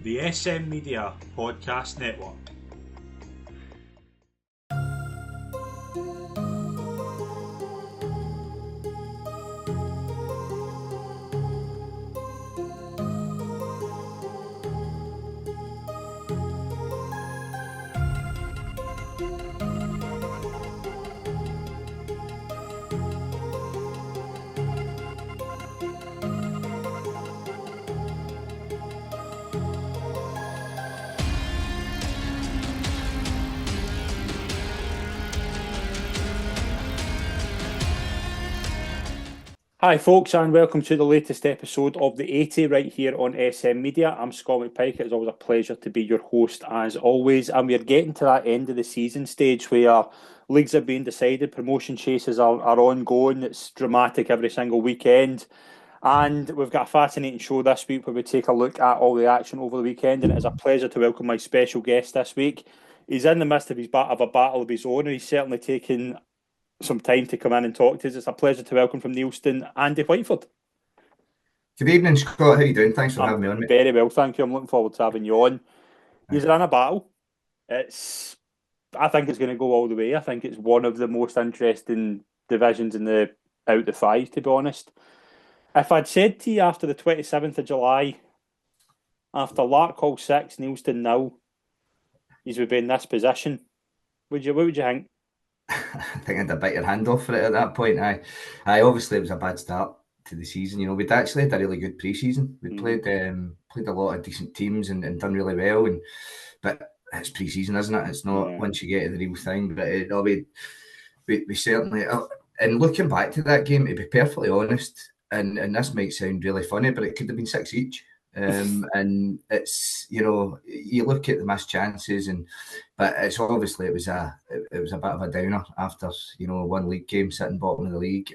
the SM Media Podcast Network. Hi folks, and welcome to the latest episode of the 80 right here on SM Media. I'm Scott McPike. It's always a pleasure to be your host as always, and we're getting to that end of the season stage where leagues are being decided, promotion chases are ongoing. It's dramatic every single weekend, and we've got a fascinating show this week where we take a look at all the action over the weekend, and it's a pleasure to welcome my special guest this week. He's in the midst of a battle of his own, and he's certainly taken some time to come in and talk to us. It's a pleasure to welcome from Neilston, Andy Whiteford. Good evening, Scott. How are you doing? Thanks for having me on, mate. Very well, thank you. I'm looking forward to having you on. You're in a battle. I think it's going to go all the way. I think it's one of the most interesting divisions out of the five, to be honest. If I'd said to you after the 27th of July, after Larkhall 6, Neilston 0, you would be in this position, what would you think? I think I'd have bite your hand off for it at that point. Obviously it was a bad start to the season. You know, we'd actually had a really good pre-season. We played a lot of decent teams and done really well. But it's pre-season, isn't it? It's not once you get to the real thing. But we certainly. And looking back to that game, to be perfectly honest, and this might sound really funny, but it could have been 6 each. And it's, you know, you look at the missed chances, but it's obviously it was a bit of a downer after, you know, one league game sitting bottom of the league,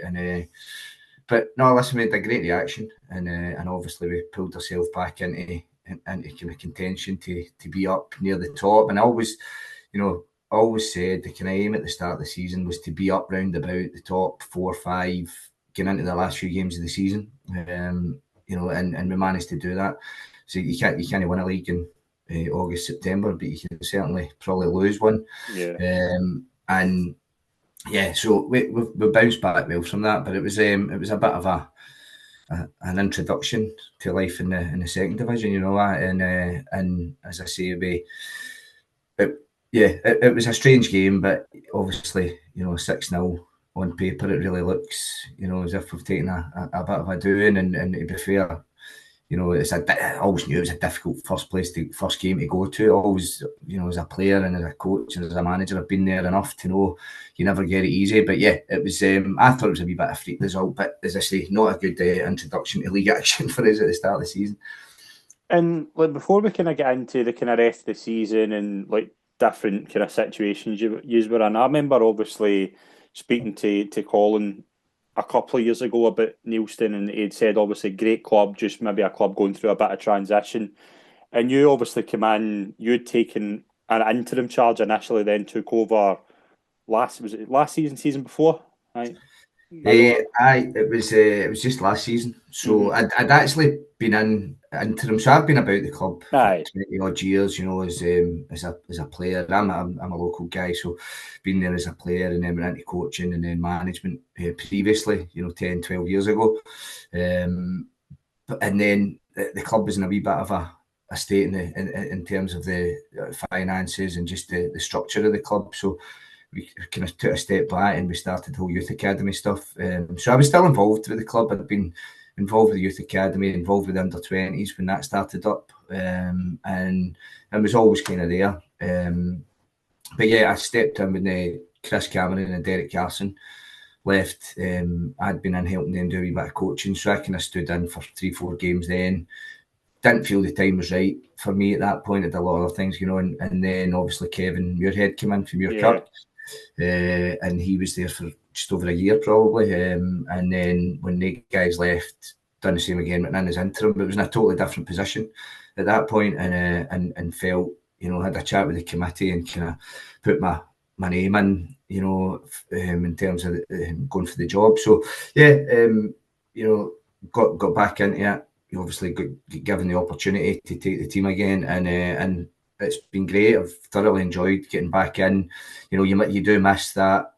but no, listen, we had a great reaction, and obviously we pulled ourselves back into kind of contention to be up near the top. And I always said the kind of aim at the start of the season was to be up round about the top 4 or 5 getting into the last few games of the season. You know, and we managed to do that. So you can't win a league in August, September, but you can certainly probably lose one. So we bounced back well from that. But it was a bit of an introduction to life in the second division, you know, and as I say, it was a strange game, but obviously, you know, 6-0. On paper, it really looks, you know, as if we've taken a bit of a doing, and to be fair, you know, I always knew it was a difficult first game to go to. Always, you know, as a player and as a coach and as a manager, I've been there enough to know you never get it easy. But yeah, it was. I thought it was a wee bit of a freak result, but as I say, not a good introduction to league action for us at the start of the season. And like before we kind of get into the kind of rest of the season and like different kind of situations you were in, I remember obviously speaking to Colin a couple of years ago about Neilston, and he'd said obviously great club, just maybe a club going through a bit of transition. And you obviously came in, you'd taken an interim charge initially, then took over last season before, right? It was just last season. So I'd actually been in interim. So I've been about the club for 20 odd years, you know, as a player. I'm a local guy, so been there as a player, and then went into coaching and then management previously, you know, 10, 12 years ago. And then the club was in a wee bit of a state in terms of the finances and just the structure of the club. So we kind of took a step back and we started the whole youth academy stuff. So I was still involved with the club. I'd been involved with the youth academy, involved with the under-20s when that started up, and was always kind of there. But yeah, I stepped in when Chris Cameron and Derek Carson left. I'd been in helping them do a wee bit of coaching, so I kind of stood in for 3-4 games then. Didn't feel the time was right for me at that point. I did a lot of other things, you know, and then obviously Kevin Muirhead came in from Muirkirk. And he was there for just over a year probably, and then when the guys left, done the same again, went in as interim, but it was in a totally different position at that point, and felt, you know, had a chat with the committee and kind of put my name in, you know, in terms of going for the job. So yeah, you know, got back into it, obviously got given the opportunity to take the team again, and it's been great. I've thoroughly enjoyed getting back in. You do miss that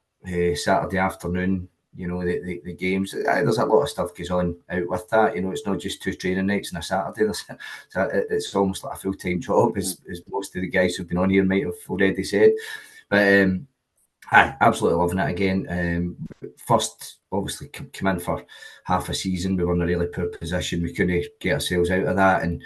Saturday afternoon. The games. There's a lot of stuff goes on out with that. It's not just 2 training nights and a Saturday. It's almost like a full-time job, as most of the guys who've been on here might have already said. But absolutely loving it again. First, obviously, come in for half a season. We were in a really poor position. We couldn't get ourselves out of that, and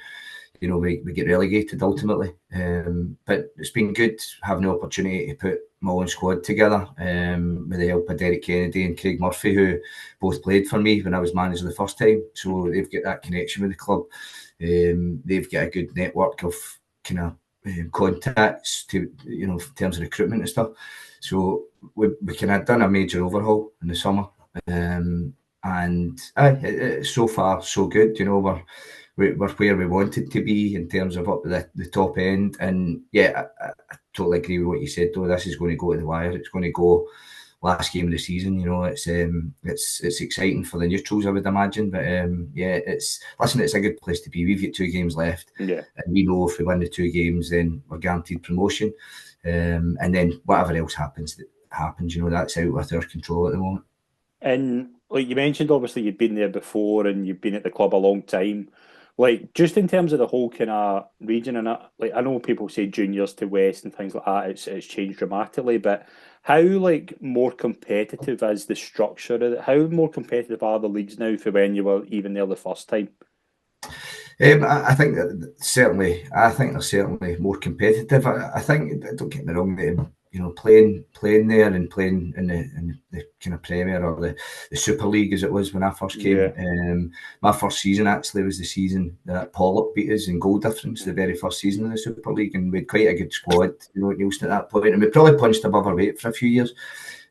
we get relegated ultimately. But it's been good having the opportunity to put my own squad together with the help of Derek Kennedy and Craig Murphy, who both played for me when I was manager the first time. So they've got that connection with the club. They've got a good network of kind of contacts to, in terms of recruitment and stuff. So we kind of done a major overhaul in the summer, and so far so good. We're where we wanted to be in terms of up the top end, and yeah, I totally agree with what you said. Though this is going to go to the wire. It's going to go last game of the season. It's exciting for the neutrals, I would imagine. But it's a good place to be. We've got 2 games left, and we know if we win the 2 games, then we're guaranteed promotion. And then whatever else happens, that's out with our control at the moment. And like you mentioned, obviously you've been there before and you've been at the club a long time. Like, just in terms of the whole kind of region, and I know people say juniors to West and things like that, it's changed dramatically, but how more competitive is the structure of it? How more competitive are the leagues now for when you were even there the first time? I think that certainly. I think they're certainly more competitive. I think, don't get me wrong, playing there and playing in the kind of Premier or the Super League as it was when I first came. Yeah. My first season actually was the season that Pollock beat us in goal difference, the very first season of the Super League, and we had quite a good squad, at Neilston at that point, and we probably punched above our weight for a few years.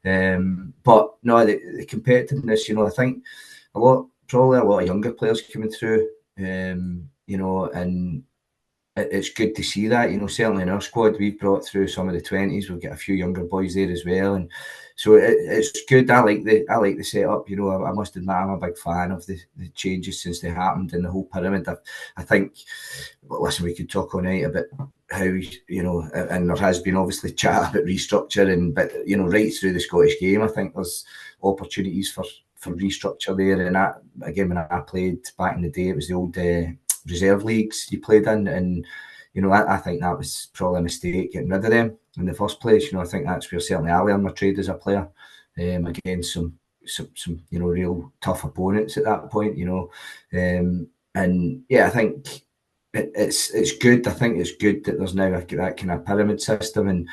But no, the competitiveness, I think probably a lot of younger players coming through. And it's good to see that. Certainly in our squad, we've brought through some of the 20s. We've got a few younger boys there as well, and so it's good. I like the setup. I must admit, I'm a big fan of the changes since they happened in the whole pyramid. I think, listen, we could talk all night about how and there has been obviously chat about restructure, but right through the Scottish game, I think there's opportunities for restructure there. And that, again, when I played back in the day, it was the old reserve leagues you played in, and I think that was probably a mistake getting rid of them in the first place. I think that's where certainly I learned my trade as a player, against some real tough opponents at that point. And yeah, I think it's good. I think it's good that there's now that kind of pyramid system, and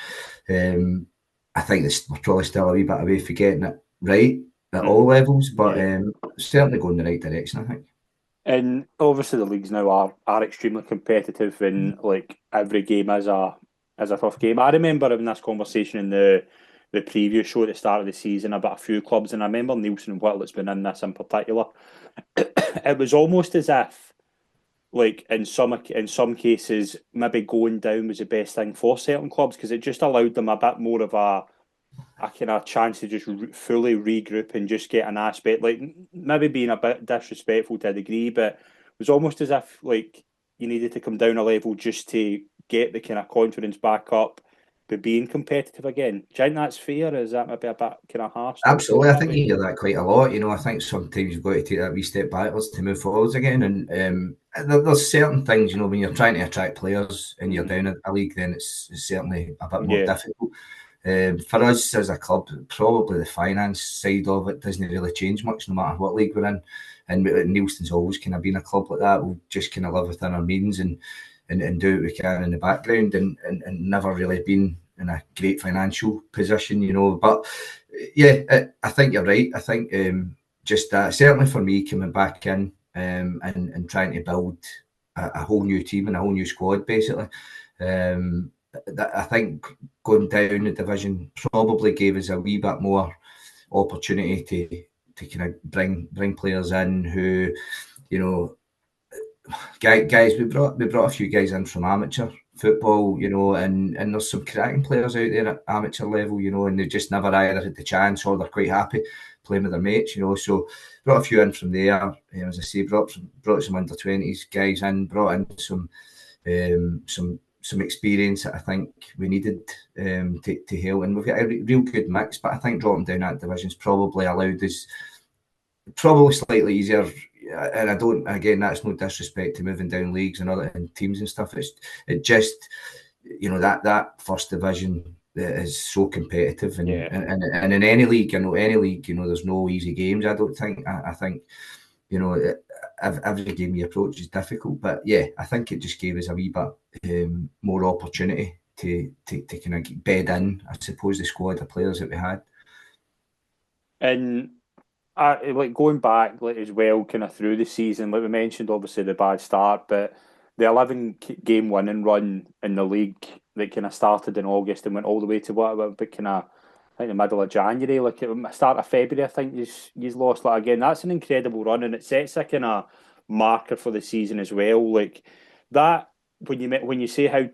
I think we're probably still a wee bit away from getting it right at all levels, but certainly going in the right direction, I think. And obviously the leagues now are extremely competitive, and every game is a tough game. I remember having this conversation in the preview show at the start of the season about a few clubs, and I remember Neilston and Whitlett's been in this in particular. It was almost as if, in some cases, maybe going down was the best thing for certain clubs, because it just allowed them a bit more of a kind of chance to just fully regroup and just get an aspect, maybe being a bit disrespectful to a degree, but it was almost as if you needed to come down a level just to get the kind of confidence back up, but being competitive again. Do you think that's fair? Is that maybe a bit kind of harsh? Absolutely, I think you hear that quite a lot. I think sometimes you've got to take that wee step backwards to move forwards again, and there's certain things, when you're trying to attract players and you're down a league, then it's certainly a bit more difficult. For us as a club, probably the finance side of it doesn't really change much no matter what league we're in. And Neilston's always kind of been a club like that. We'll just kind of live within our means and do what we can in the background, and never really been in a great financial position, But yeah, I think you're right. I think just that, certainly for me, coming back in and trying to build a whole new team and a whole new squad, basically. I think going down the division probably gave us a wee bit more opportunity to kind of bring players in who, guys, we brought a few guys in from amateur football, and there's some cracking players out there at amateur level, and they just never either had the chance or they're quite happy playing with their mates, you know. So brought a few in from there. As I say, brought some under-20s guys in, brought in some experience that I think we needed to help, and we've got a real good mix. But I think dropping down that division's probably allowed us probably slightly easier. And I don't, again, that's no disrespect to moving down leagues and other teams and stuff. It just, you know, that first division is so competitive, and in any league, there's no easy games. I don't think. I think, you know, every game you approach is difficult, but yeah, I think it just gave us a wee bit more opportunity to kind of bed in, I suppose, the squad of players that we had. And like going back like as well, kind of through the season, like we mentioned, obviously the bad start, but the 11-game winning run in the league that kind of started in August and went all the way to what kind of, I think, the middle of January, like at the start of February, I think you've lost. Like again, that's an incredible run, and it sets a kind of marker for the season as well. Like that, when you say how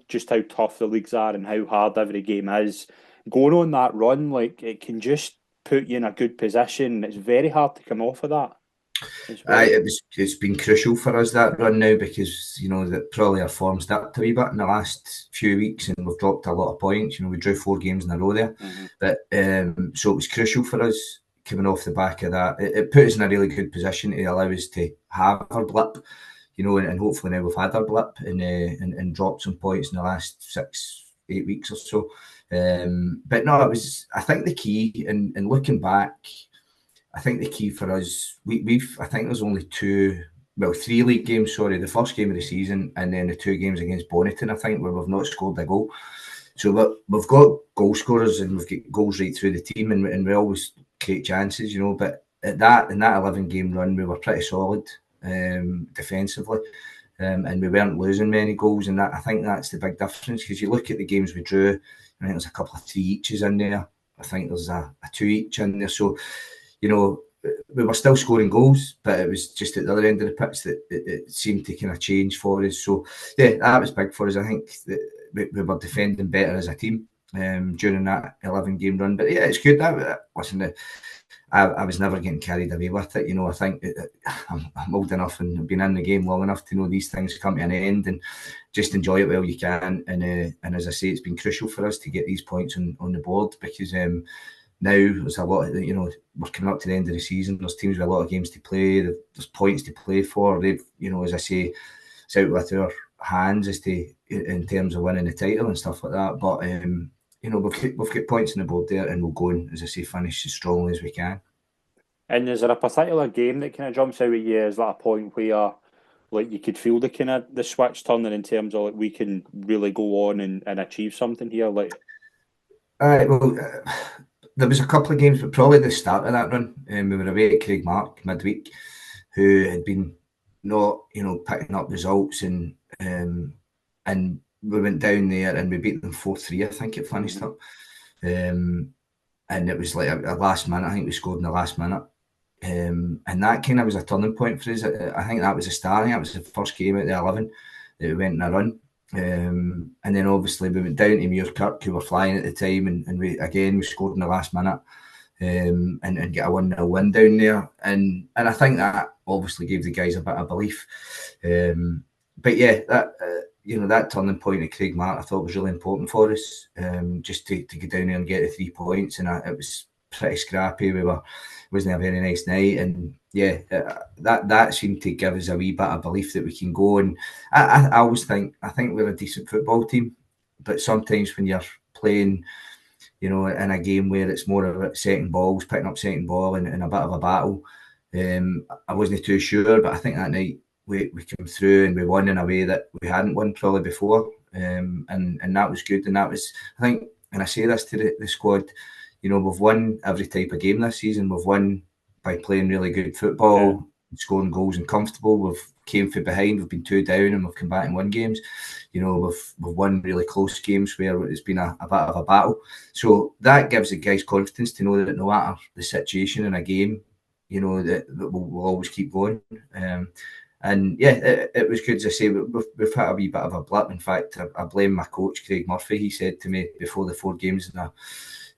tough the leagues are and how hard every game is, going on that run, like it can just put you in a good position. It's very hard to come off of that. Well. It's been crucial for us, that run now, because, you know, that probably our form's dipped a wee bit in the last few weeks, and we've dropped a lot of points. You know, we drew 4 games in a row there, but so it was crucial for us coming off the back of that. It put us in a really good position to allow us to have our blip, you know, and hopefully now we've had our blip and dropped some points in the last 6-8 weeks or so. But no, it was, I think, the key, and looking back, I think the key for us, I think there's only 3 league games, sorry, the first game of the season and then the 2 games against Bonnyton, I think, where we've not scored a goal. So we've got goal scorers and we've got goals right through the team, and we always create chances, you know, but in that 11-game run, we were pretty solid defensively, and we weren't losing many goals, and that, I think that's the big difference, because you look at the games we drew, I think there's a couple of 3 eaches in there, I think there's a 2 each in there, so, you know, we were still scoring goals, but it was just at the other end of the pitch that it seemed to kind of change for us. So, yeah, that was big for us. I think that we were defending better as a team during that 11-game run. But yeah, it's good. Listen, I was never getting carried away with it. You know, I think I'm old enough and I've been in the game long enough to know these things come to an end, and just enjoy it while you can. And as I say, it's been crucial for us to get these points on the board, because now there's a lot of, you know, we're coming up to the end of the season. There's teams with a lot of games to play. There's points to play for. They've, you know, as I say, it's out with our hands as to in terms of winning the title and stuff like that. But you know, we've got points on the board there, and we'll go and, as I say, finish as strongly as we can. And is there a particular game that kind of jumps out at you? Is that a point where, like, you could feel the switch turning in terms of, like, we can really go on and achieve something here? Like, there was a couple of games, but probably the start of that run, we were away at Craigmark midweek, who had been not, you know, picking up results, and we went down there and we beat them 4-3, I think it finished up. And it was like a last minute, I think we scored in the last minute. And that kind of was a turning point for us. I think that was the start. I think that was the first game out of the 11 that we went in a run. And then obviously we went down to Muirkirk, who were flying at the time, and we scored in the last minute, and get a 1-0 win down there, and I think that obviously gave the guys a bit of belief. But yeah, that you know, that turning point at Craigmark I thought was really important for us, just to get down there and get the 3 points, and it was pretty scrappy. Wasn't a very nice night, and yeah, that seemed to give us a wee bit of belief that we can go. And I always think we're a decent football team, but sometimes when you're playing, you know, in a game where it's more about second balls, picking up second ball, and a bit of a battle, I wasn't too sure, but I think that night we came through and we won in a way that we hadn't won probably before, and that was good. And that was, I think, and I say this to the squad, you know, we've won every type of game this season. We've won by playing really good football, scoring goals and comfortable. We've came from behind, we've been 2 down, and we've come back and won games. You know, we've won really close games where it's been a bit of a battle. So that gives the guys confidence to know that no matter the situation in a game, you know, that we'll always keep going. And yeah, it was good. As I say, we've had a wee bit of a blip. In fact, I blame my coach, Craig Murphy. He said to me before the 4 games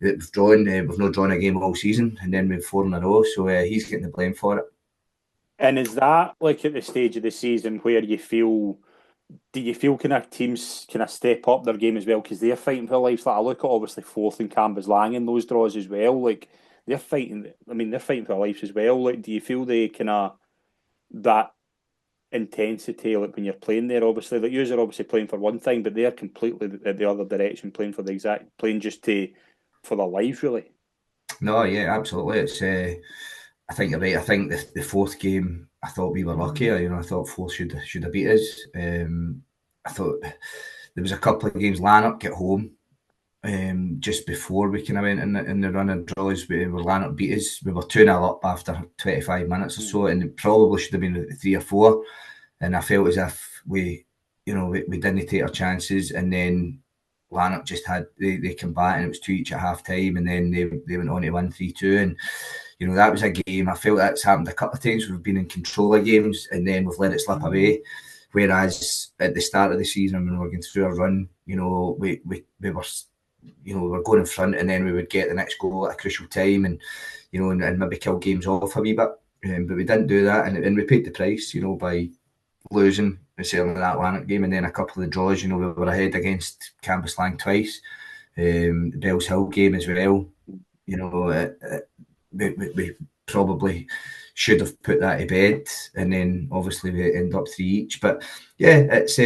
we've drawn. We've not drawn a game all season, and then we've 4 in a row. So he's getting the blame for it. And is that like at the stage of the season where you feel? Do you feel kind of teams kind of step up their game as well because they're fighting for their lives? Like I look at obviously Forth and Cambuslang in those draws as well. Like they're fighting. I mean, they're fighting for their lives as well. Like, do you feel they kind of that intensity like when you're playing there? Obviously, like you're obviously playing for one thing, but they're completely the other direction, playing for the exact playing just to for their lives really. No, yeah, absolutely. It's. I think you're right. I think the fourth game, I thought we were luckier. I thought Forth should have beat us. I thought there was a couple of games. Lanark at home, just before we kind of went in the run of draws, where Lanark beat us. We were 2-0 up after 25 minutes or so, and it probably should have been 3 or 4. And I felt as if we didn't take our chances, and then Lanark just had they came back and it was 2 each at half time, and then they went on to win 3-2. And that was a game. I felt that's happened a couple of times. We've been in control of games and then we've let it slip away. Whereas at the start of the season, when we were going through a run, we were going in front, and then we would get the next goal at a crucial time, and and maybe kill games off a wee bit. But we didn't do that, and we paid the price, by losing certainly that Lanark game, and then a couple of the draws. We were ahead against Cambuslang twice, the Bells Hill game as well. We probably should have put that to bed, and then obviously we end up 3 each. But yeah, it's.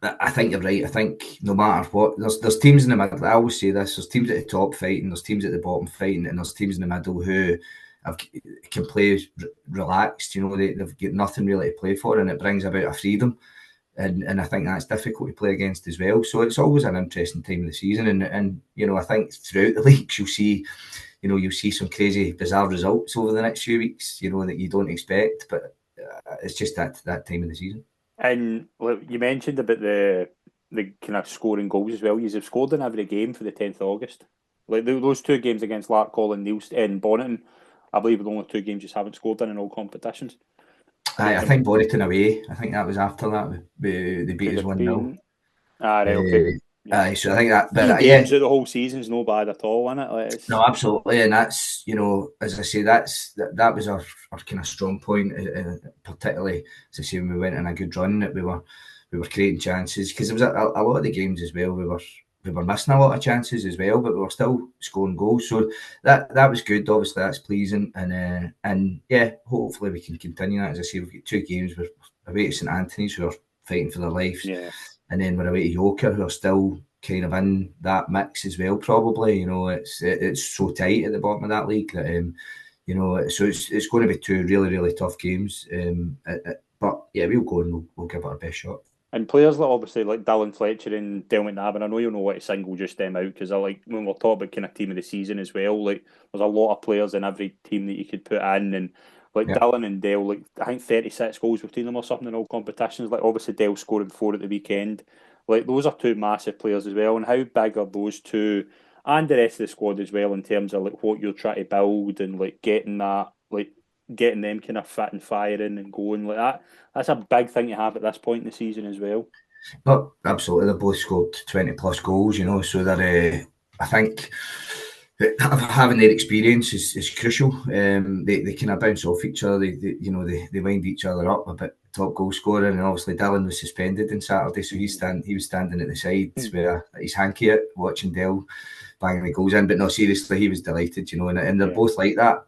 I think you're right. I think no matter what, there's teams in the middle. I always say this: there's teams at the top fighting, there's teams at the bottom fighting, and there's teams in the middle who can play relaxed. They've got nothing really to play for, and it brings about a freedom. And I think that's difficult to play against as well. So it's always an interesting time of the season, and I think throughout the leagues you'll see some crazy, bizarre results over the next few weeks. That you don't expect, but it's just that time of the season. And you mentioned about the kind of scoring goals as well. You've scored in every game for the 10th of August. Like those 2 games against Larkhall and Neilston and Bonneton, I believe are the only 2 games you haven't scored in all competitions. I think Bonneton away. I think that was after that. They beat us 1-0. Right, okay. So I think that. But 2 games of the whole season's no bad at all, isn't it? Like, no, absolutely, and that's as I say, that was our kind of strong point, particularly as I say when we went on a good run, that we were creating chances, because there was a lot of the games as well. We were missing a lot of chances as well, but we were still scoring goals. So that was good. Obviously, that's pleasing, and yeah, hopefully we can continue that. As I say, we've got 2 games. We're away to St Anthony's, who are fighting for their lives, and then we're away to Yoker, who are still kind of in that mix as well. Probably, it's so tight at the bottom of that league that so it's going to be 2 really, really tough games. But yeah, we'll go and we'll give it our best shot. And players like obviously like Dylan Fletcher and Del McNabb, and I know you'll know what to single just them out, because I like when we're talking about kind of team of the season as well. Like there's a lot of players in every team that you could put in, and like Dylan and Del, like I think 36 goals between them or something in all competitions. Like obviously Del scoring 4 at the weekend. Like those are 2 massive players as well. And how big are those 2 and the rest of the squad as well in terms of like what you're trying to build and like getting them kind of fit and firing and going like that. That's a big thing to have at this point in the season as well. But absolutely, they both scored 20 plus goals, so they're I think having their experience is crucial. They kind of bounce off each other. They wind each other up a bit. Top goal scorer, and obviously Dylan was suspended on Saturday, so he was standing at the sides with his hanky out, watching Del banging the goals in. But no, seriously, he was delighted, and they're both like that.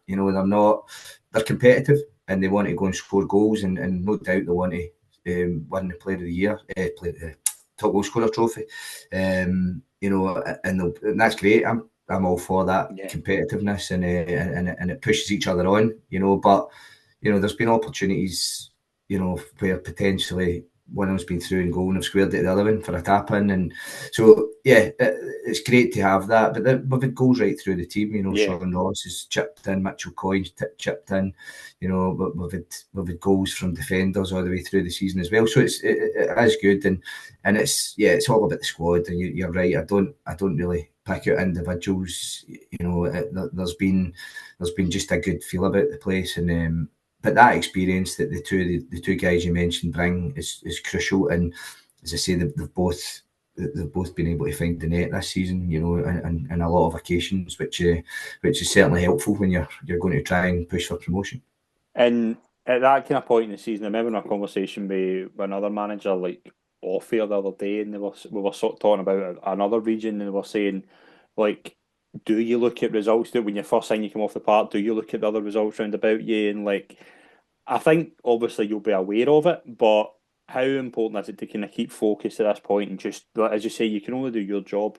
They're competitive and they want to go and score goals, and no doubt they want to win the Player of the Year, top goal scorer trophy. And that's great. I'm all for that competitiveness, and it pushes each other on, but there's been opportunities, where potentially one of them's been through and goal and have squared it the other one for a tap in, and so it's great to have that. But we've had goals right through the team. Sean Ross has chipped in, Mitchell Coyne's chipped in. We've had goals from defenders all the way through the season as well. So it is good, and it's all about the squad. And you're right. I don't really pick out individuals. There's been just a good feel about the place, and but that experience that the two guys you mentioned bring is crucial. And as I say, they've both they've both been able to find the net this season, you know, and a lot of occasions, which is certainly helpful when you're going to try and push for promotion. And at that kind of point in the season, I remember in a conversation with another manager, like off air the other day, and we were sort of talking about another region, and they were saying, like, do you look at results that when your first time you come off the park, do you look at the other results round about you? And like, I think obviously you'll be aware of it, but how important is it to kind of keep focused at this point and just, as you say, you can only do your job.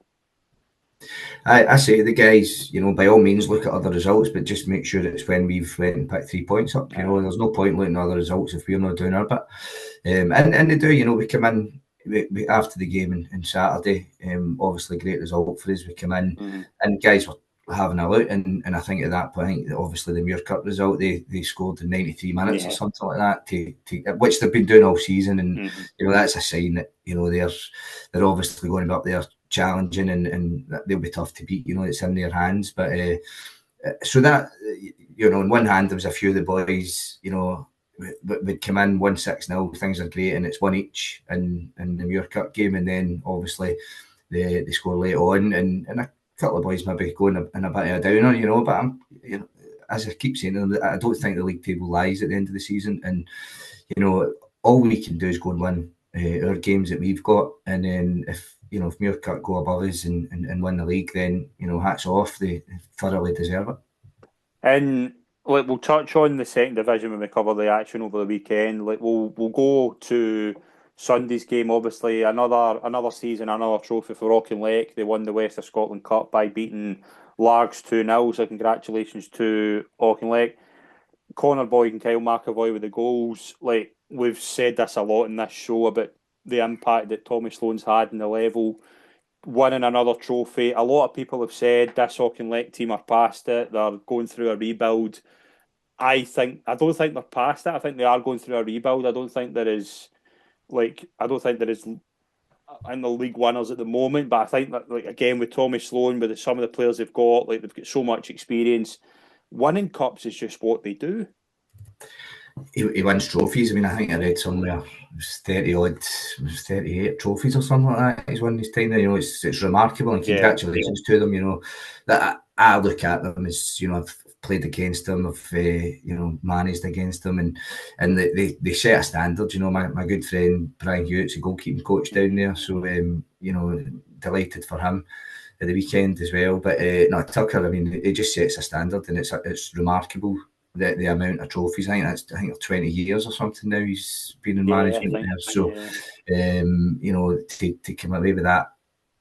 I say to the guys, you know, by all means look at other results, but just make sure it's when we've went and picked 3 points up. You know, there's no point looking at other results if we're not doing our bit. And they do, you know, we come in after the game on Saturday. Obviously, great result for us. We come in and guys were having a look, and I think at that point, obviously the Muir Cup result, they scored in 93 minutes or something like that, to which they've been doing all season, and you know that's a sign that, you know, they're obviously going up there challenging, and they'll be tough to beat. You know, it's in their hands, but so that, you know, on one hand there was a few of the boys, you know, would come in 1-6-0, things are great, and it's one each in the Muir Cup game, and then obviously they score late on, and a couple of boys maybe going in a bit of a downer, you know. But I'm, you know, as I keep saying, I don't think the league table lies at the end of the season, and you know, all we can do is go and win our games that we've got, and then if Muir Cup go above us and win the league, then, you know, hats off, they thoroughly deserve it. And like, we'll touch on the second division when we cover the action over the weekend. Like, we'll go to Sunday's game. Obviously, another season, another trophy for Auchinleck. They won the West of Scotland Cup by beating Largs 2-0. So congratulations to Auchinleck. Connor Boyd and Kyle McAvoy with the goals. Like, we've said this a lot in this show about the impact that Tommy Sloan's had in the level. Winning another trophy. A lot of people have said this Auchinleck team are past it. They're going through a rebuild. I don't think they're past it. I think they are going through a rebuild. I don't think there is in the league winners at the moment. But I think that, like, again, with Tommy Sloan, with some of the players they've got, like, they've got so much experience. Winning cups is just what they do. He wins trophies. I mean, I think I read somewhere it was 38 trophies or something like that he's won this time. You know, it's remarkable, and congratulations to them. You know, that I look at them as, you know, I've played against them, I've you know, managed against them, and they set a standard. You know, my good friend Brian Hewitt's a goalkeeping coach down there, so you know, delighted for him at the weekend as well. But no, Tucker, I mean, it just sets a standard, and it's remarkable the amount of trophies. I think 20 years or something now he's been in management there. So you know, to come away with that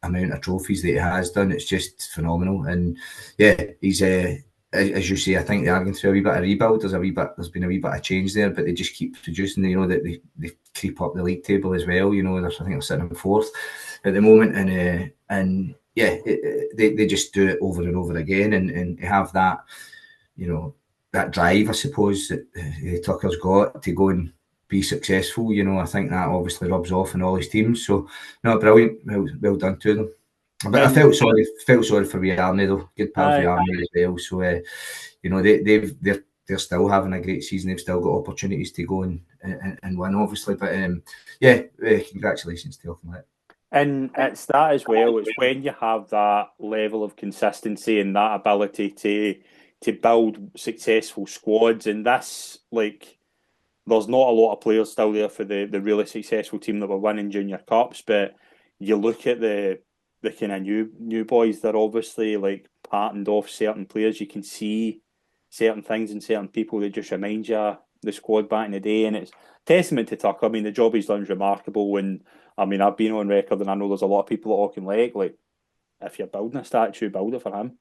amount of trophies that he has done, it's just phenomenal. And yeah, he's as you say, I think they are going through a wee bit of rebuild. There's been a wee bit of change there, but they just keep producing. You know, that they creep up the league table as well. You know, I think they're sitting in fourth at the moment, and yeah, they just do it over and over again, and have that, you know, that drive, I suppose, that Tucker's got to go and be successful. You know, I think that obviously rubs off in all his teams. So, no, brilliant. Well done to them. But I felt sorry for wee Arnie though. Good pals with Arnie as well. So, you know, they're still having a great season. They've still got opportunities to go and win, obviously. But yeah, congratulations to Auchinleck. And it's that as well. It's when you have that level of consistency and that ability to build successful squads. And this, like, there's not a lot of players still there for the really successful team that were winning junior cups. But you look at the kind of new boys, they're obviously like patterned off certain players. You can see certain things in certain people that just remind you of the squad back in the day. And it's testament to Tucker. I mean, the job he's done is remarkable. And I mean, I've been on record, and I know there's a lot of people at Auchinleck, like, if you're building a statue, build it for him.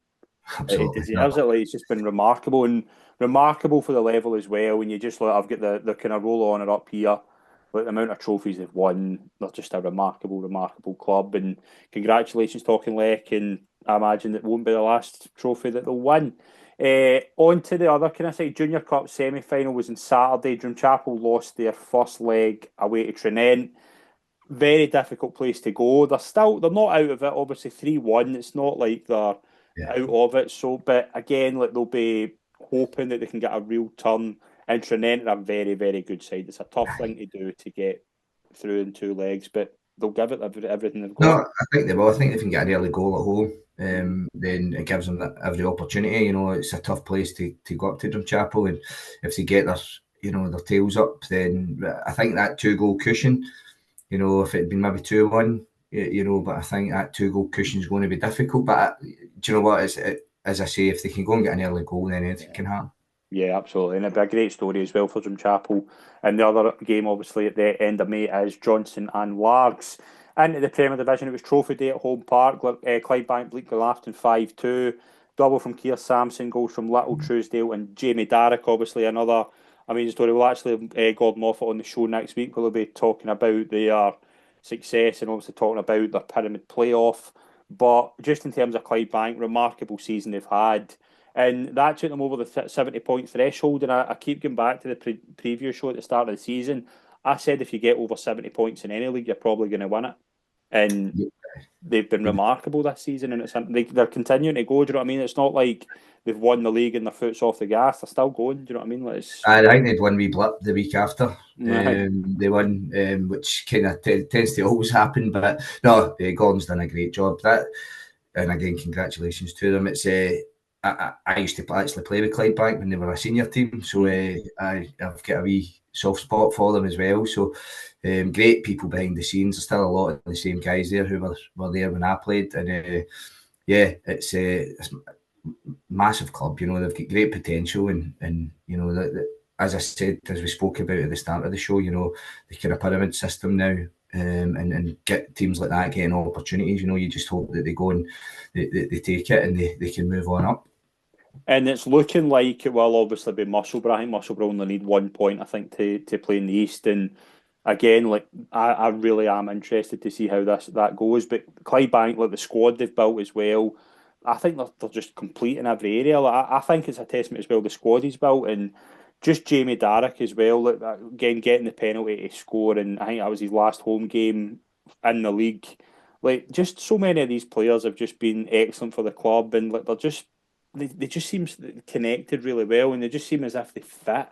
Absolutely. He deserves it. Like, it's just been remarkable, and remarkable for the level as well. When you just look, I've got the kind of roll on it up here. Like, the amount of trophies they've won, they're just a remarkable club. And congratulations to Auchinleck, and I imagine it won't be the last trophy that they'll win. On to the other kind of side, Junior Cup semi-final was on Saturday. Drumchapel lost their first leg away to Trinent. Very difficult place to go. They're not out of it. Obviously 3-1. It's not like they're out of it. So, but again, like, they'll be hoping that they can get a real turn. And Trinent are a very, very good side. It's a tough thing to do to get through in two legs, but they'll give it everything they've No, got. I think they will. I think if they can get an early goal at home, then it gives them every opportunity. You know, it's a tough place to go up to Drumchapel, and if they get their tails up, then I think that 2-goal cushion, you know, if it had been maybe 2-1, you know, but I think that 2-goal cushion is going to be difficult. But do you know what? As I say, if they can go and get an early goal, then anything can happen. Yeah, absolutely. And it'd be a great story as well for Drumchapel. And the other game, obviously, at the end of May is Johnson and Largs. Into the Premier Division, it was Trophy Day at Home Park. Clydebank beat Glaston 5-2. Double from Keir Sampson, goals from Little Truesdale and Jamie Darrick, obviously another amazing story. We'll actually have Gordon Moffat on the show next week. We'll be talking about their success and obviously talking about their pyramid playoff. But just in terms of Clydebank, remarkable season they've had. And that took them over the 70-point threshold. And I keep going back to the preview show at the start of the season. I said if you get over 70 points in any league, you're probably going to win it. And they've been remarkable this season. And they're continuing to go. Do you know what I mean? It's not like they've won the league and their foot's off the gas. They're still going. Do you know what I mean? I think they'd won wee blip the week after. They won, which kind of tends to always happen. But no, Gordon's done a great job. And again, congratulations to them. It's I used to actually play with Clydebank when they were a senior team, so I've got a wee soft spot for them as well. So great people behind the scenes. There's still a lot of the same guys there who were there when I played, and it's a massive club. You know, they've got great potential, and you know as I said, as we spoke about at the start of the show, you know, the kind of pyramid system now. And get teams like that getting opportunities, you know, you just hope that they go and they take it and they can move on up. And it's looking like it will obviously be Musselburgh. I think Musselburgh only need 1 point, I think, to play in the East. And again, like I really am interested to see how that goes. But Clydebank, like the squad they've built as well, I think they're just complete in every area. Like, I think it's a testament as well the squad he's built, and just Jamie Darrick as well. Like, again, getting the penalty to score, and I think that was his last home game in the league. Like, just so many of these players have just been excellent for the club, and like they just seem connected really well, and they just seem as if they fit.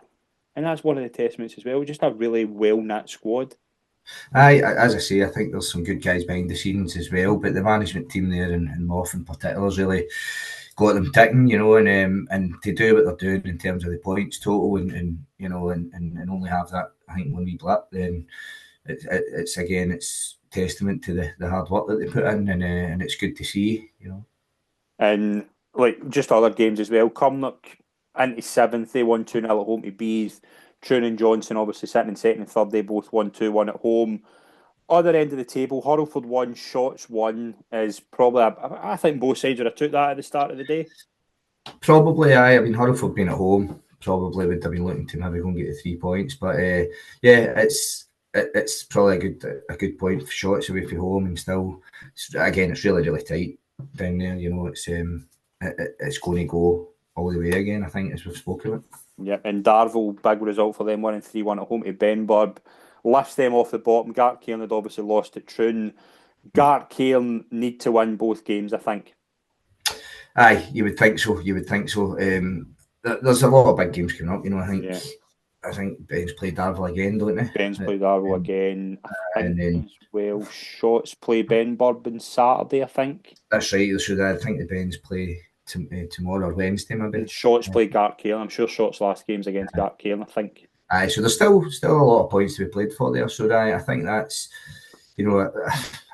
And that's one of the testaments as well. Just a really well knit squad. As I say, I think there's some good guys behind the scenes as well, but the management team there and Moff in particular has really got them ticking, you know, and to do what they're doing in terms of the points total and you know and only have that, I think, one wee blip, then it's testament to the hard work that they put in, and it's good to see, you know. And like just other games as well. Cumnock into 7th, they won 2-0 at home to Bees. Troon and Johnson obviously sitting in second and third, they both won 2-1 at home. Other end of the table, Hurlford 1, Shotts 1 is probably, I think both sides would have took that at the start of the day. Probably, I mean, Hurlford being at home probably would have been looking to maybe go and get the 3 points, but it's probably a good point for Shotts away from home, and still, again, it's really tight down there. You know, it's going to go all the way again, I think, as we've spoken about. Yeah, and Darvel, big result for them, winning 3-1 at home to Benburb. Lifts them off the bottom. Gartcairn had obviously lost to Troon. Gartcairn need to win both games, I think. Aye, you would think so. There's a lot of big games coming up, you know. I think Ben's play Darvel again, don't they? Ben's play Darvel again. I think as well. Shotts play Benburb on Saturday, I think. That's right. I think the Ben's play tomorrow or Wednesday, maybe. And Shotts play Gartcairn. I'm sure Shotts' last game's against Gartcairn, I think. Aye, so there's still a lot of points to be played for there. So I think that's, you know,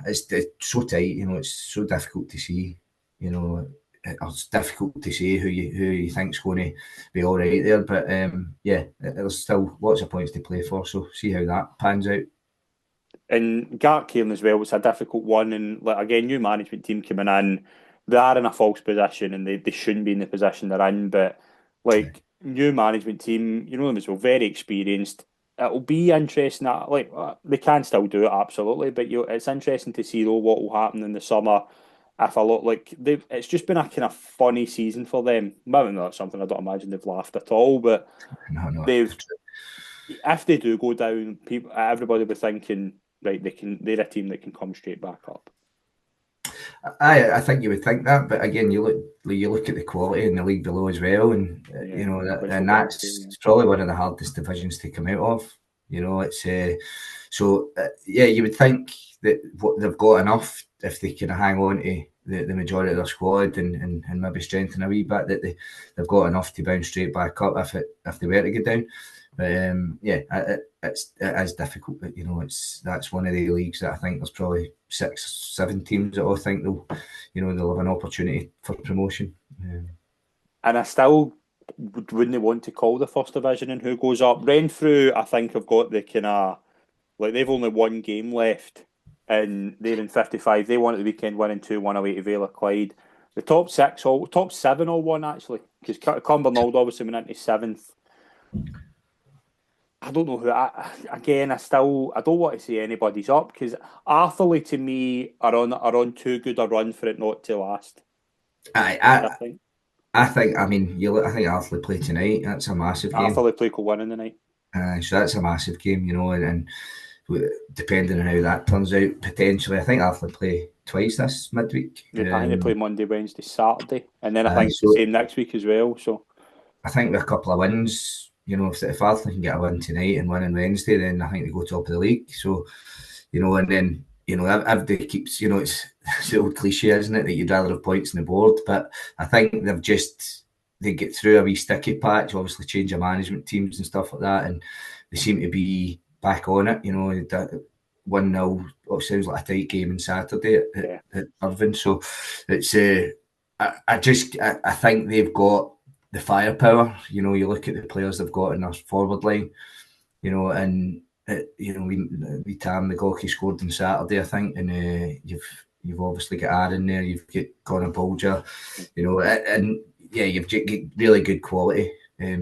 it's so tight. You know, it's so difficult to see. You know, it's difficult to say who you think's going to be all right there. But there's still lots of points to play for. So see how that pans out. And Gartcairn as well, it's a difficult one. And like again, new management team coming in, they are in a false position and they shouldn't be in the position they're in. But like new management team, you know them as well, very experienced. It'll be interesting. They can still do it absolutely, but it's interesting to see though what will happen in the summer. If I look like it's just been a kind of funny season for them. Maybe not something I don't imagine they've laughed at all, but if they do go down, everybody will be thinking, right, they're a team that can come straight back up. I think you would think that, but again, you look at the quality in the league below as well, and you know, and that's probably one of the hardest divisions to come out of. You know, it's yeah, you would think that what they've got enough if they can hang on to the majority of their squad and maybe strengthen a wee bit, that they've got enough to bounce straight back up if they were to get down. But yeah, it is difficult. But you know, that's one of the leagues that I think there's probably 6-7 teams that all think they'll have an opportunity for promotion. And I still wouldn't want to call the first division and who goes up. Renfrew, I think, have got the kind of, like, they've only one game left and they're in 55. They won at the weekend, winning 2-1 away to Vale of Clyde. The top 7 all won, actually, because Cumbernauld obviously went into 7th. I don't know who. I don't want to say anybody's up, because Arthurlie to me are on too good a run for it not to last. I think. I mean, I think Arthurlie play tonight. That's a massive game. Arthurlie play could win in the night. So that's a massive game, you know, and depending on how that turns out, potentially, I think Arthurlie play twice this midweek. I think they play Monday, Wednesday, Saturday, and then I think it's the same next week as well. So I think with a couple of wins, you know, if Arthurlie can get a win tonight and win on Wednesday, then I think they go top of the league. So, you know, and then, you know, everybody keeps, you know, it's the old cliche, isn't it, that you'd rather have points on the board. But I think they get through a wee sticky patch, obviously change of management teams and stuff like that, and they seem to be back on it. You know, 1-0, sounds like a tight game on Saturday at Irvine. So it's I think they've got the firepower. You know, you look at the players they've got in their forward line, you know, and you know, we Tam McGawkey scored on Saturday, I think, and you've obviously got Aaron there, you've got Conor Bolger, you know, and yeah, you've got really good quality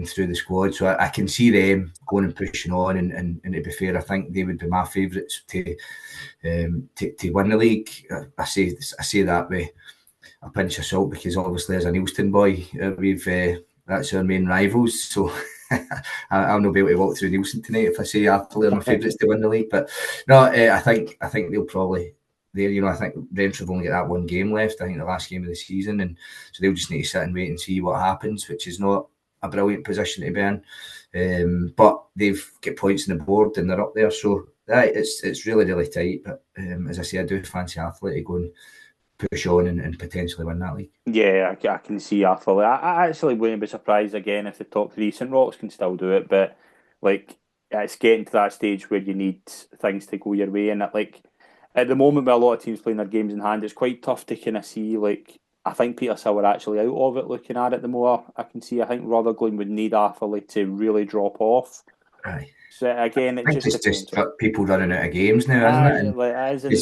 through the squad. So I can see them going and pushing on, and to be fair, I think they would be my favourites to win the league. I say that with a pinch of salt, because obviously as a Neilston boy, that's our main rivals. So I'll not be able to walk through Neilston tonight if I say Arthurlie are my favourites to win the league. But no, I think they'll probably. You know, I think Renfrew have only got that one game left. I think the last game of the season, and so they'll just need to sit and wait and see what happens, which is not a brilliant position to be in. But they've got points on the board and they're up there, so it's really, really tight. But as I say, I do fancy Arthurlie to go and push on and potentially win that league. Yeah, I can see Arthurlie. I actually wouldn't be surprised again if the top 3. St Rochs can still do it, but like, it's getting to that stage where you need things to go your way, and like, at the moment, with a lot of teams playing their games in hand, it's quite tough to kind of see, like, I think Petershill are actually out of it looking at it the more I can see. I think Rutherglen would need Arthurlie to really drop off. Aye. So again, it's just people running out of games now, isn't it?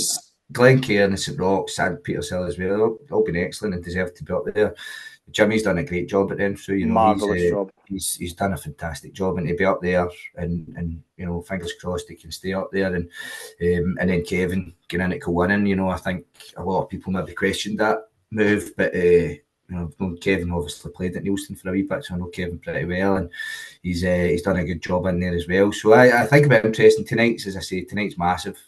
Glencairn and St Rochs and Petershill as well, all been excellent and deserve to be up there. Jimmy's done a great job at Renfrew. You know, marvellous job. He's done a fantastic job, and to be up there, and you know, fingers crossed he can stay up there, and then Kevin getting in at winning. You know, I think a lot of people maybe questioned that move, but you know, Kevin obviously played at Neilston for a wee bit, so I know Kevin pretty well, and he's done a good job in there as well. So I think it'll be interesting tonight. As I say, tonight's massive.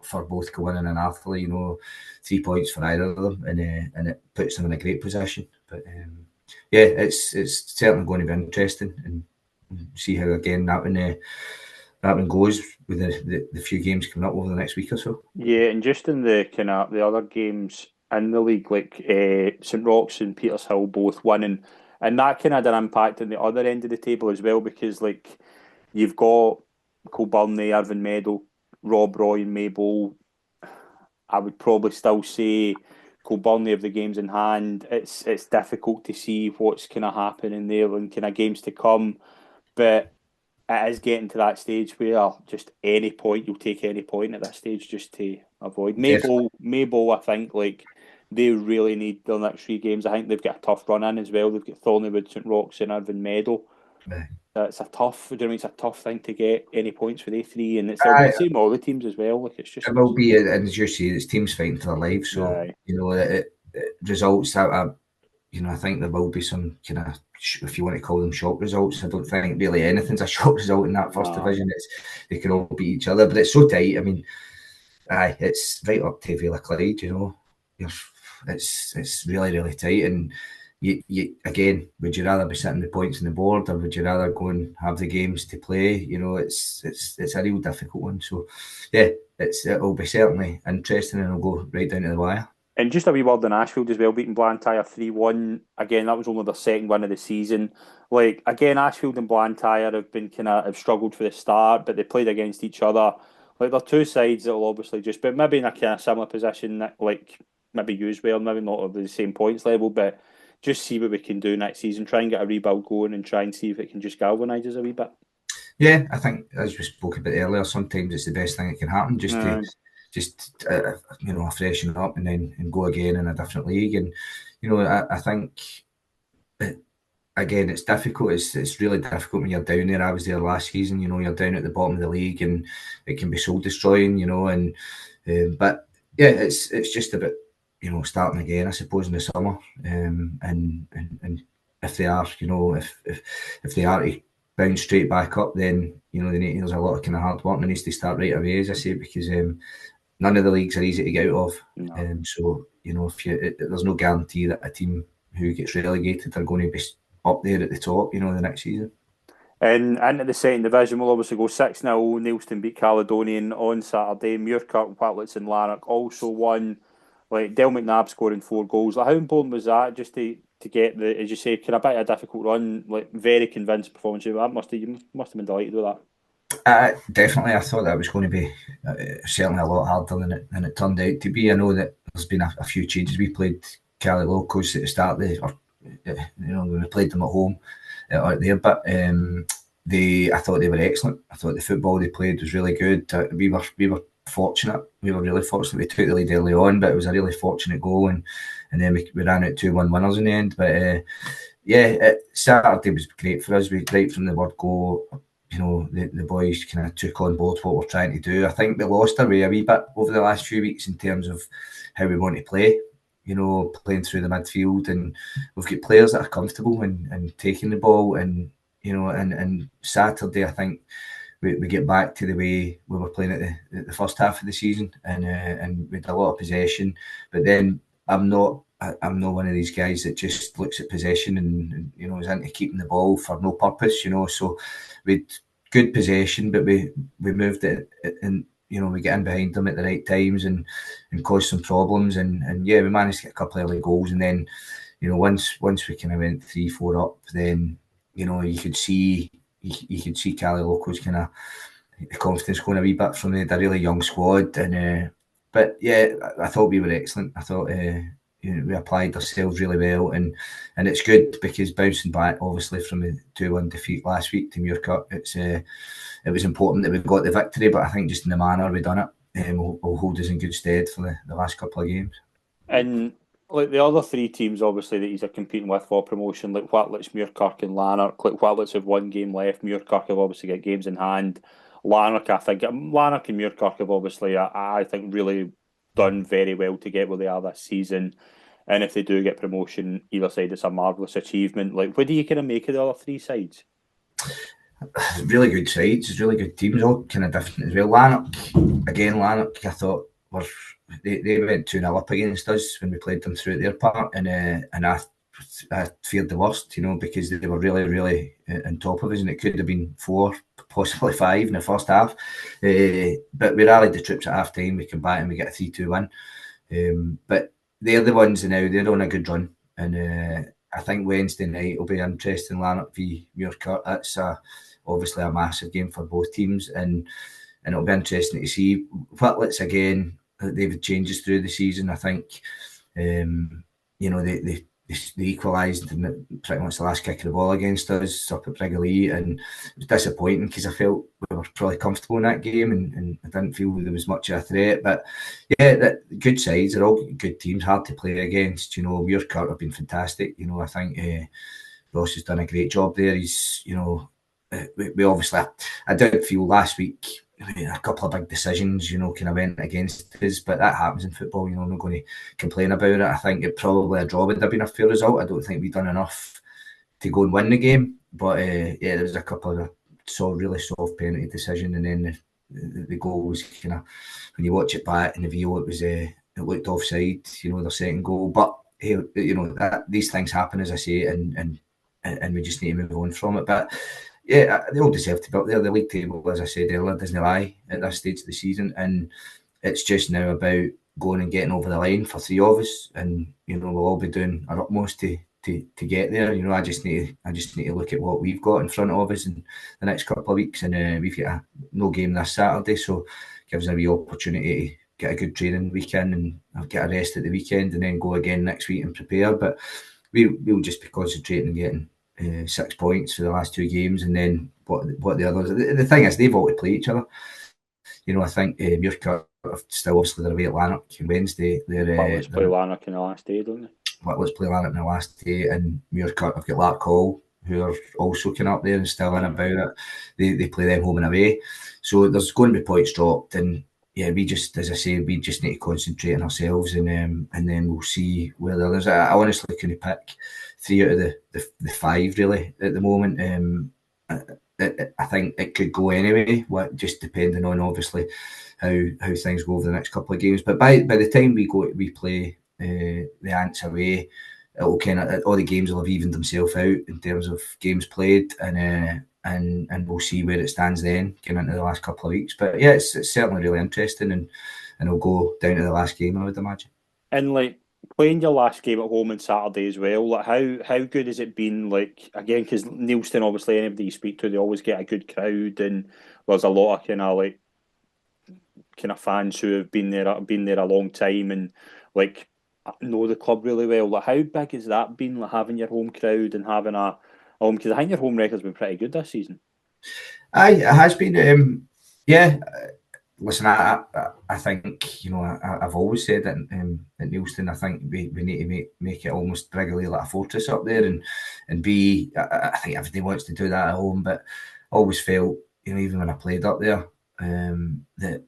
For both Cowan and Arthurlie, you know, 3 points for either of them, and it puts them in a great position. But yeah, it's certainly going to be interesting, and see how again that one goes with the few games coming up over the next week or so. Yeah, and just in the kind of the other games in the league, like St Rochs and Petershill both winning, and that kind of had an impact on the other end of the table as well, because like, you've got Kilbirnie, Irvine Meadow, Rob Roy and Maybole. I would probably still say Kilbirnie of the games in hand. It's difficult to see what's kind of happening there and kind of games to come, but it is getting to that stage where just any point, you'll take any point at this stage just to avoid. Maybole, I think, like, they really need their next 3 games. I think they've got a tough run in as well. They've got Thornleywood, St Rochs and Irvine Meadow. Right. It's a tough thing to get any points for the 3, and it's the same with all the teams as well. Like, it's just, it will be, and as you say, it's teams fighting for their lives. So you know, it results that you know, I think there will be some kind of, if you want to call them, shock results. I don't think really anything's a shock result in that first division. They can all beat each other, but it's so tight. I mean, it's right up to Vale of Clyde. You know, it's really, really tight, and you again, would you rather be sitting with points on the board, or would you rather go and have the games to play? You know, it's a real difficult one. So, yeah, it'll be certainly interesting, and it'll go right down to the wire. And just a wee word on Ashfield as well, beating Blantyre 3-1. Again, that was only their second win of the season. Like, again, Ashfield and Blantyre have struggled for the start, but they played against each other. Like, they're two sides that will obviously just, but maybe in a kind of similar position, like maybe use well, maybe not at the same points level, but just see what we can do next season. Try and get a rebuild going and try and see if it can just galvanise us a wee bit. Yeah, I think, as we spoke about earlier, sometimes it's the best thing that can happen, just to freshen up and go again in a different league. And I think again, it's difficult. It's really difficult when you're down there. I was there last season. You're down at the bottom of the league, and it can be soul destroying. And but yeah, it's just about starting again, I suppose, in the summer. And if they are, if they are to bounce straight back up, then there's a lot of kind of hard work that needs to start right away, as I say, because none of the leagues are easy to get out of. No. So there's no guarantee that a team who gets relegated are going to be up there at the top, the next season. And into the second division, we'll obviously go 6-0. Neilston beat Caledonian on Saturday. Muirkirk, Whitlets and Lanark also won. Like, Del McNabb scoring 4 goals. Like, how important was that just to get the, as you say, kind of a bit of a difficult run, like very convinced performance? You must have been delighted with that. Definitely, I thought that was going to be certainly a lot harder than it turned out to be. I know that there's been a few changes. We played Cali Locos at the start of when we played them at home out there, but I thought they were excellent. I thought the football they played was really good. We were fortunate. We were really fortunate. We took the lead early on, but it was a really fortunate goal, and then we ran out 2-1 winners in the end. But Saturday was great for us. We right from the word go. The boys kind of took on board what we're trying to do. I think we lost our way a wee bit over the last few weeks in terms of how we want to play. Playing through the midfield, and we've got players that are comfortable and taking the ball, and and Saturday I think we get back to the way we were playing at the first half of the season, and we had a lot of possession. But then I'm not one of these guys that just looks at possession and is into keeping the ball for no purpose. So we had good possession, but we moved it and. We get in behind them at the right times and cause some problems. And we managed to get a couple of early goals. And then, once we kind of went 3-4 up, then, you could see Cali Locos kind of the confidence going a wee bit from the really young squad. And but yeah, I thought we were excellent. I thought we applied ourselves really well, and it's good because bouncing back obviously from the 2-1 defeat last week to Muirkirk, it was important that we got the victory, but I think just in the manner we done it will hold us in good stead for the last couple of games. And like the other 3 teams, obviously, that he's competing with for promotion, like Whitlets, Muirkirk and Lanark. Like Whitlets have 1 game left. Muirkirk have obviously got games in hand. Lanark and Muirkirk have obviously, I think, really done very well to get where they are this season. And if they do get promotion, either side, it's a marvellous achievement. Like, what do you kind of make of the other 3 sides? Really good sides, really good teams, all kind of different as well. Lanark, I thought they went 2-0 up against us when we played them through their part, and I feared the worst, because they were really, really on top of us, and it could have been 4, possibly 5 in the first half. But we rallied the troops at half time. We came back and we get a 3-2 win. But they're the ones now. They're on a good run, and I think Wednesday night will be interesting. Lanark v Muirkirk. That's obviously a massive game for both teams, and it'll be interesting to see. Whitlets again. They've had changes through the season. I think they equalised in pretty much the last kick of the ball against us up at Briggley, and it was disappointing because I felt we were probably comfortable in that game, and I didn't feel there was much of a threat. But yeah, good sides. They're all good teams, hard to play against. Muirkirk have been fantastic. I think Ross has done a great job there. He's we obviously, I did feel last week. A couple of big decisions, kind of went against us, but that happens in football. I'm not going to complain about it. I think it probably a draw would have been a fair result. I don't think we've done enough to go and win the game, but there was a couple of really soft penalty decision, and then the goal was kind of, when you watch it back in the VO, it looked offside. The second goal, but hey, these things happen, as I say, and we just need to move on from it. But yeah, they all deserve to be up there. The league table, as I said earlier, doesn't lie at this stage of the season, and it's just now about going and getting over the line for three of us, and we'll all be doing our utmost to get there. I just need to look at what we've got in front of us in the next couple of weeks, and we've got no game this Saturday, so it gives us a wee opportunity to get a good training weekend and I'll get a rest at the weekend and then go again next week and prepare. But we'll just be concentrating on getting 6 points for the last two games, and then what the others. The thing is, they've all to play each other. I think Muirkirk have still obviously they're away at Lanark on Wednesday. Let's play Lanark in the last day, don't they? Let's play Lanark in the last day, and Muirkirk have got Lark Hall, who are also coming up there and still in about it. They play them home and away, so there's going to be points dropped, and yeah, we just, as I say, we just need to concentrate on ourselves, and then we'll see where the others. I honestly couldn't pick three out of the five really at the moment. I think it could go anyway, just depending on obviously how things go over the next couple of games. But by the time we play the Ants away, it'll kind of all the games will have evened themselves out in terms of games played, and we'll see where it stands then getting into the last couple of weeks. But yeah, it's certainly really interesting, and it'll go down to the last game, I would imagine. And like playing your last game at home on Saturday as well, like how good has it been? Like again, because Neilston, obviously, anybody you speak to, they always get a good crowd, and there's a lot of kind of fans who have been there a long time and like know the club really well. Like how big has that been? Like having your home crowd and having a home, because I think your home record's been pretty good this season. Aye, it has been. Yeah. Listen, I think I've always said that at Neilston, I think we need to make it almost regularly like a fortress up there, and be. I think everybody wants to do that at home, but I always felt even when I played up there, that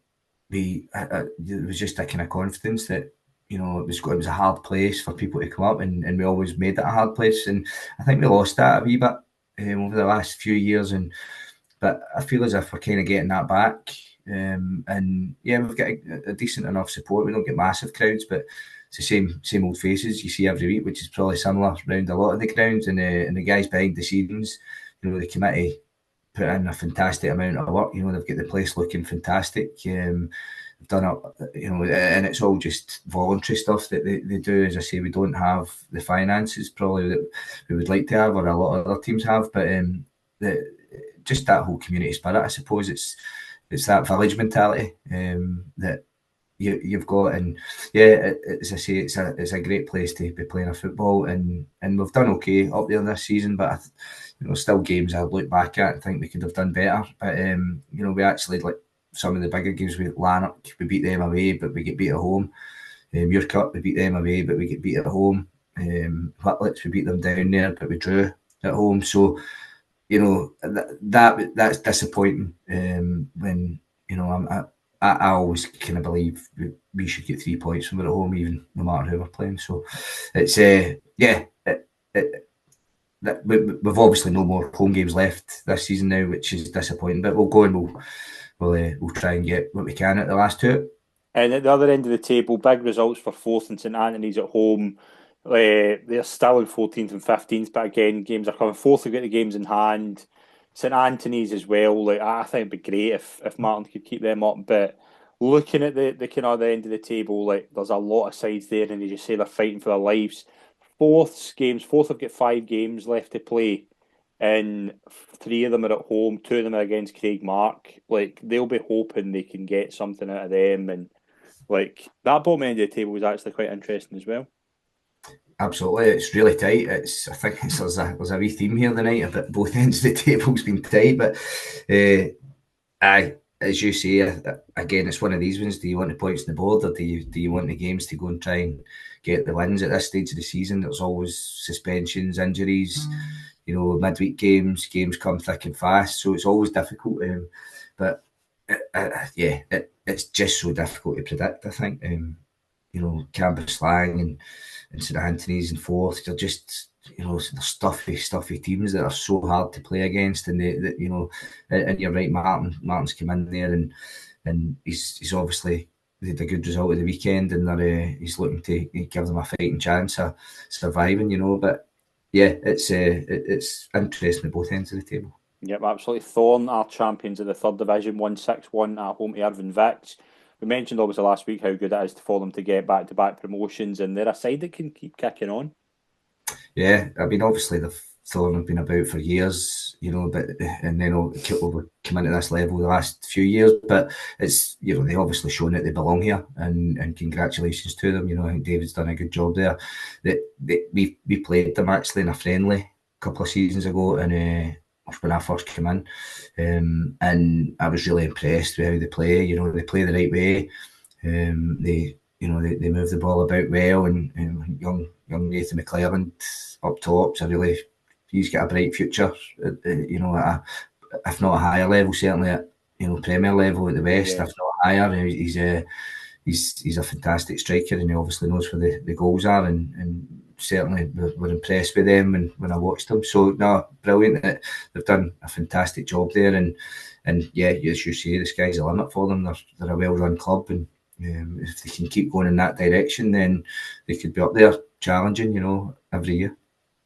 there was just a kind of confidence that it was a hard place for people to come up, and we always made it a hard place, and I think we lost that a wee bit over the last few years, but I feel as if we're kind of getting that back. And yeah, we've got a decent enough support. We don't get massive crowds, but it's the same old faces you see every week, which is probably similar around a lot of the grounds. And the guys behind the scenes, the committee put in a fantastic amount of work. They've got the place looking fantastic. They've done it, and it's all just voluntary stuff that they do. As I say, we don't have the finances probably that we would like to have, or a lot of other teams have, but just that whole community spirit, I suppose it's that village mentality that you've got, and yeah, as I say, it's a great place to be playing a football, and we've done okay up there this season, but still games I look back at and think we could have done better. But we actually, like some of the bigger games with Lanark, we beat them away, but we get beat at home. Muirkirk, we beat them away, but we get beat at home. Whitletts, we beat them down there, but we drew at home. So that's disappointing. When I always kind of believe we should get 3 points from it at home, even no matter who we're playing. So it's we've obviously no more home games left this season now, which is disappointing. But we'll go and we'll try and get what we can at the last two. And at the other end of the table, big results for Forth and St Anthony's at home. They're still in 14th and 15th, but again, games are coming. Forth have got the games in hand. St Anthony's as well. Like I think it'd be great if Martin could keep them up. But looking at the kind of the end of the table, like there's a lot of sides there, and as you say, they're fighting for their lives. Forth have got 5 games left to play, and 3 of them are at home. 2 of them are against Craigmark. Like they'll be hoping they can get something out of them, and like that bottom end of the table was actually quite interesting as well. Absolutely, it's really tight. I think there's a wee theme here tonight about both ends of the table's been tight, but as you say, again, it's one of these ones. Do you want the points on the board, or do you want the games to go and try and get the wins at this stage of the season? There's always suspensions, injuries, midweek games come thick and fast, so it's always difficult. But it's just so difficult to predict. I think Cambuslang and St Anthony's and Forth, they're just they're stuffy teams that are so hard to play against, and and you're right, Martin's come in there, and he's obviously they had a good result at the weekend, and he's looking to give them a fighting chance of surviving, you know. But yeah, it's interesting at both ends of the table. Yep, absolutely. Thorn are champions of the third division, won 6-1 at home to Irvine Vics. We mentioned obviously last week how good it is for them to get back-to-back promotions, and they're a side that can keep kicking on. Yeah, I mean, obviously they've Thorn have been about for years, you know, but and then over come into this level the last few years. But it's, you know, they've obviously shown that they belong here, and congratulations to them. You know, I think David's done a good job there. We played them actually in a friendly a couple of seasons ago, and when I first came in, and I was really impressed with how they play. You know, they play the right way. They move the ball about well, and young Nathan McClelland up top. So really, he's got a bright future. You know, if not a higher level, certainly at, you know, Premier level at the West, Yeah. if not higher. He's a fantastic striker, and he obviously knows where the goals are, and certainly we're impressed with them when I watched them. So no, brilliant. They've done a fantastic job there, and yeah, as you say, the sky's the limit for them. They're a well-run club, and if they can keep going in that direction, then they could be up there challenging, you know, every year.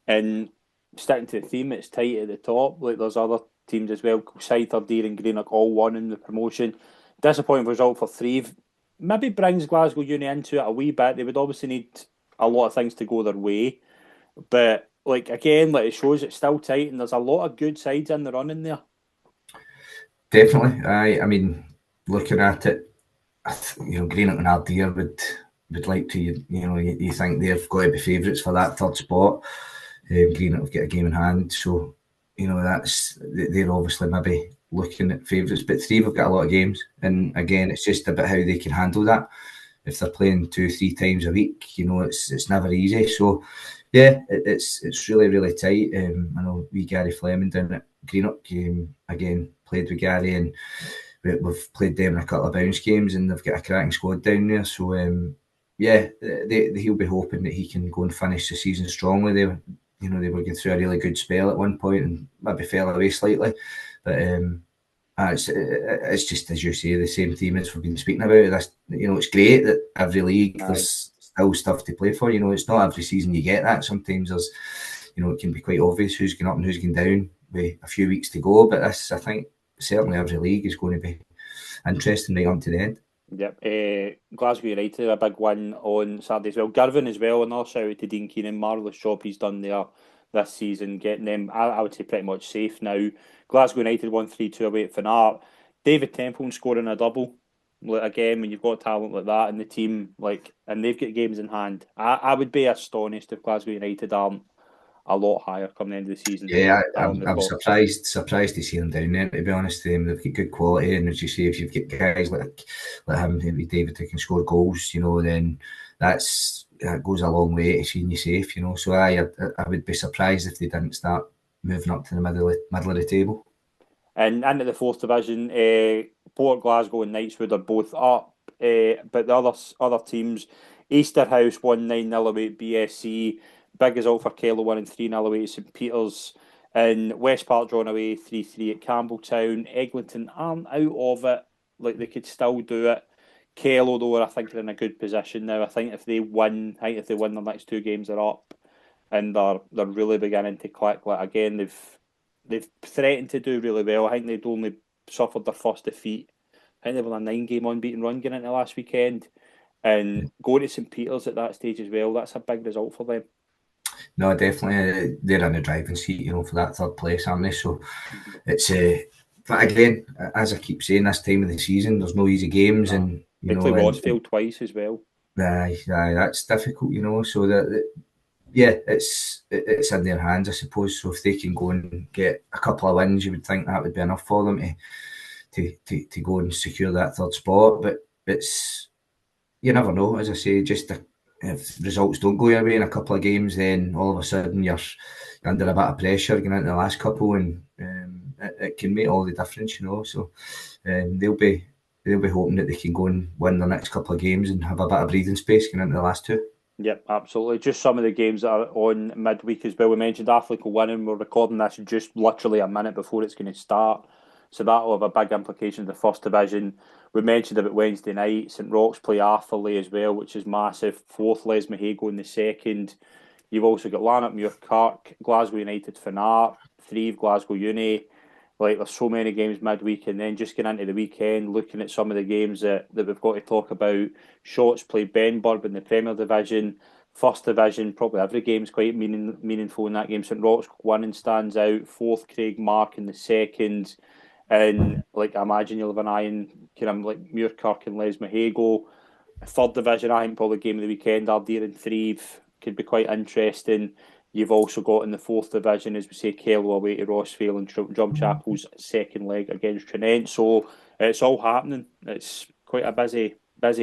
And sticking to the theme, it's tight at the top. Like there's other teams as well. Scyther, Deer and Greenock all won in the promotion. Disappointing result for Threave. Maybe brings Glasgow Uni into it a wee bit. They would obviously need a lot of things to go their way. But like again, like it shows it's still tight and there's a lot of good sides in the running there. Definitely. I mean, looking at it, you know, Greenock and Ardeer would like to, you know, you think they've got to be favourites for that third spot. Greenock have got a game in hand, so you know they're obviously maybe looking at favourites. But Threave have got a lot of games, and again, it's just about how they can handle that. If they're playing 2-3 times a week, you know, it's never easy. So yeah, it's really tight. I know we Gary Fleming down at Greenock again played with Gary, and we've played them in a couple of bounce games, and they've got a cracking squad down there. So yeah, he'll be hoping that he can go and finish the season strongly. They were going through a really good spell at one point and maybe fell away slightly, but it's just as you say, the same team as we've been speaking about. This, you know, it's great that every league there's still stuff to play for. You know, it's not every season you get that. Sometimes there's, you know, it can be quite obvious who's going up and who's going down with a few weeks to go. But this, I think, certainly every league is going to be interesting right on to the end. Yep. Glasgow United, a big win on Saturday as well. Girvan as well, another shout out to Dean Keenan. Marvellous job he's done there this season, getting them, I would say, pretty much safe now. Glasgow United won 3-2 away at Fanart. David Temple scoring a double. Like, again, when you've got talent like that in the team, like, and they've got games in hand, I would be astonished if Glasgow United aren't a lot higher come the end of the season. Yeah, I'm surprised to see them down there, to be honest. They've got good quality, and as you say, if you've got guys like him, maybe David, who can score goals, you know, then that goes a long way to seeing you safe, you know. So I would be surprised if they didn't start moving up to the middle of the table. And into the fourth division, Port Glasgow and Knightswood are both up, but the other teams, Easterhouse won 9-0 away at BSC, big result for Kello winning 3-0 away at St Peters, and West Park drawn away 3-3 at Campbelltown. Eglinton aren't out of it, like they could still do it. Kello though, I think, are in a good position now. I think if they win, their next two games, they're up, and they're really beginning to click. Like again, they've threatened to do really well. I think they'd only suffered their first defeat. I think they were a 9-game unbeaten run getting into last weekend. And going to St Peters at that stage as well, that's a big result for them. No, definitely. They're in the driving seat, you know, for that third place, aren't they? So it's but again, as I keep saying, this time of the season, there's no easy games, and you they know, play Rossfield twice as well. Aye, that's difficult, you know. So yeah, it's in their hands, I suppose. So if they can go and get a couple of wins, you would think that would be enough for them to go and secure that third spot. But it's, you never know. As I say, just if results don't go your way in a couple of games, then all of a sudden you're under a bit of pressure getting into the last couple, and it can make all the difference, you know. So they'll be hoping that they can go and win the next couple of games and have a bit of breathing space getting into the last two. Yep, absolutely. Just some of the games that are on midweek as well. We mentioned Affleck will win, and we're recording this just literally a minute before it's going to start. So that'll have a big implication in the first division. We mentioned about Wednesday night. St Roch's play Arthurlie as well, which is massive. Fourth, Les Mahago in the second. You've also got Lanark, Muirkirk, Glasgow United, Fanart, Threave, Glasgow Uni. Like, there's so many games midweek, and then just getting into the weekend, looking at some of the games that we've got to talk about. Shotts play Benburb in the Premier Division. First Division, probably every game's quite meaningful in that game. St Roch's winning stands out. Fourth, Craig Mark in the second. And like, I imagine you'll have an eye on kind of like Muirkirk and Les Mahago. Third Division, I think probably game of the weekend, Ardere and Threave could be quite interesting. You've also got in the fourth division, as we say, Kello away to Rossvale and Drumchapel's second leg against Trinent. So it's all happening. It's quite a busy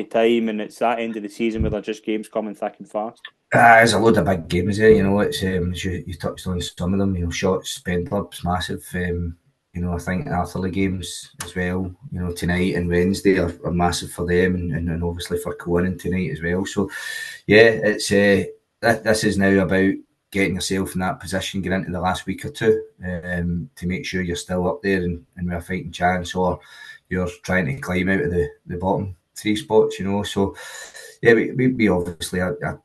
time, and it's that end of the season where there's just games coming thick and fast. There's a load of big games there, it's you touched on some of them, Shotts, Benburb's massive. I think Arthurlie games as well, tonight and Wednesday are massive for them and obviously for Conan tonight as well. So yeah, it's this is now about getting yourself in that position, get into the last week or two, to make sure you're still up there and with a fighting chance, or you're trying to climb out of the bottom three spots, So yeah, we obviously are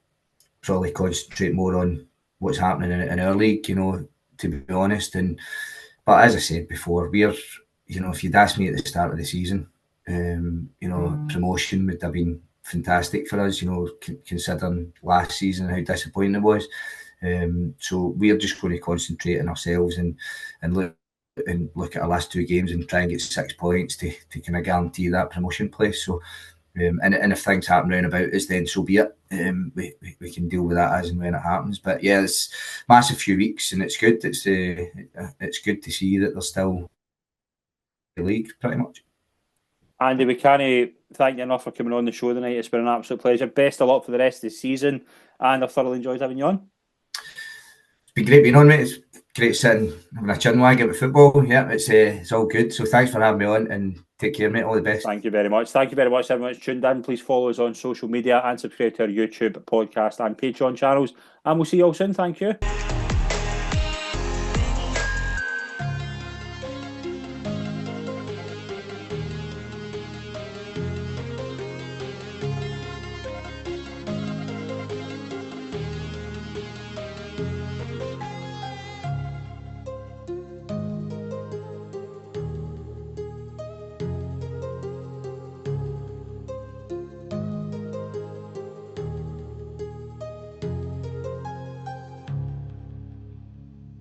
probably concentrate more on what's happening in our league, to be honest. But as I said before, we're, if you'd asked me at the start of the season, promotion would have been fantastic for us, considering last season how disappointing it was. So we're just going to concentrate on ourselves and look at our last two games and try and get 6 points to kind of guarantee that promotion place. So, and if things happen round about us, then so be it. We can deal with that as and when it happens. But yeah, it's a massive few weeks, and it's good. It's good to see that there's still the league pretty much. Andy, we can't thank you enough for coming on the show tonight. It's been an absolute pleasure. Best of luck for the rest of the season, and I've thoroughly enjoyed having you on. It's been great being on, mate. It's great sitting, having a chin wag with football. Yeah, it's all good. So thanks for having me on, and take care, mate. All the best. Thank you very much. Thank you very much, everyone that's tuned in. Please follow us on social media and subscribe to our YouTube, podcast and Patreon channels. And we'll see you all soon. Thank you.